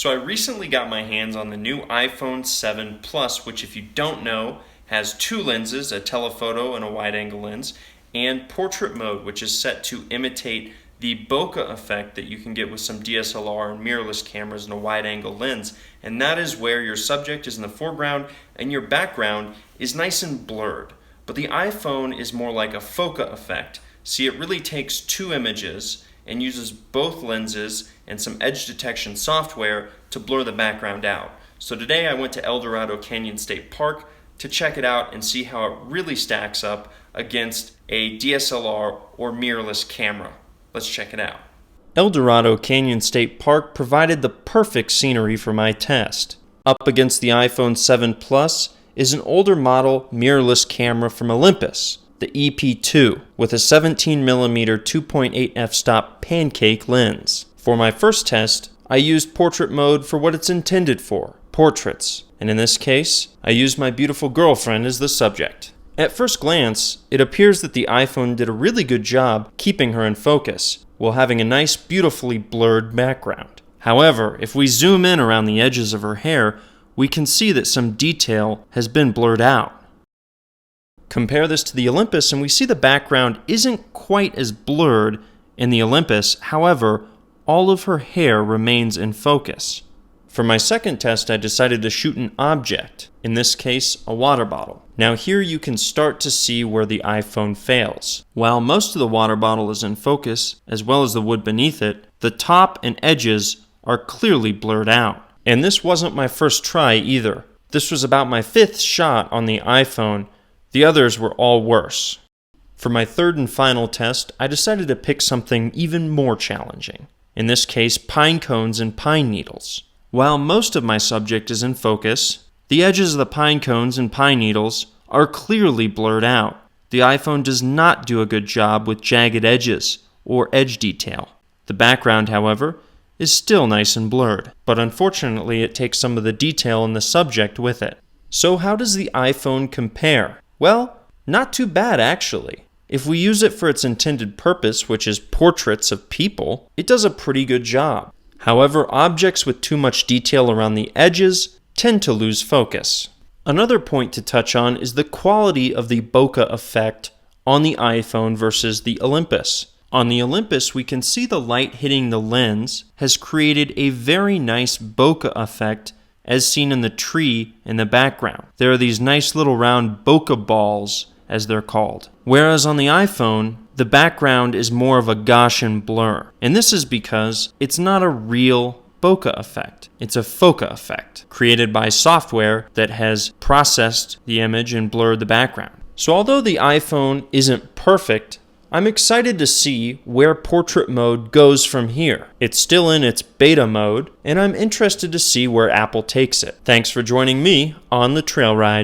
So I recently got my hands on the new iPhone 7 Plus, which if you don't know, has two lenses, a telephoto and a wide-angle lens, and portrait mode, which is set to imitate the bokeh effect that you can get with some DSLR and mirrorless cameras and a wide-angle lens. And that is where your subject is in the foreground and your background is nice and blurred. But the iPhone is more like a Fokeh effect. See, it really takes two images and uses both lenses and some edge detection software to blur the background out. So today I went to El Dorado Canyon State Park to check it out and see how it really stacks up against a DSLR or mirrorless camera. Let's check it out. El Dorado Canyon State Park provided the perfect scenery for my test. Up against the iPhone 7 Plus is an older model mirrorless camera from Olympus, the EP2, with a 17mm 2.8 f-stop pancake lens. For my first test, I used portrait mode for what it's intended for, portraits, and in this case, I used my beautiful girlfriend as the subject. At first glance, it appears that the iPhone did a really good job keeping her in focus, while having a nice, beautifully blurred background. However, if we zoom in around the edges of her hair, we can see that some detail has been blurred out. Compare this to the Olympus and we see the background isn't quite as blurred in the Olympus, however, all of her hair remains in focus. For my second test, I decided to shoot an object, in this case, a water bottle. Now here you can start to see where the iPhone fails. While most of the water bottle is in focus, as well as the wood beneath it, the top and edges are clearly blurred out. And this wasn't my first try either. This was about my fifth shot on the iPhone. The others were all worse. For my third and final test, I decided to pick something even more challenging. In this case, pine cones and pine needles. While most of my subject is in focus, the edges of the pine cones and pine needles are clearly blurred out. The iPhone does not do a good job with jagged edges or edge detail. The background, however, is still nice and blurred, but unfortunately it takes some of the detail in the subject with it. So how does the iPhone compare? Well, not too bad actually. If we use it for its intended purpose, which is portraits of people, it does a pretty good job. However, objects with too much detail around the edges tend to lose focus. Another point to touch on is the quality of the bokeh effect on the iPhone versus the Olympus. On the Olympus, we can see the light hitting the lens has created a very nice bokeh effect as seen in the tree in the background. There are these nice little round bokeh balls, as they're called. Whereas on the iPhone, the background is more of a Gaussian blur. And this is because it's not a real bokeh effect. It's a Fokeh effect, created by software that has processed the image and blurred the background. So although the iPhone isn't perfect, I'm excited to see where portrait mode goes from here. It's still in its beta mode, and I'm interested to see where Apple takes it. Thanks for joining me on the trail ride.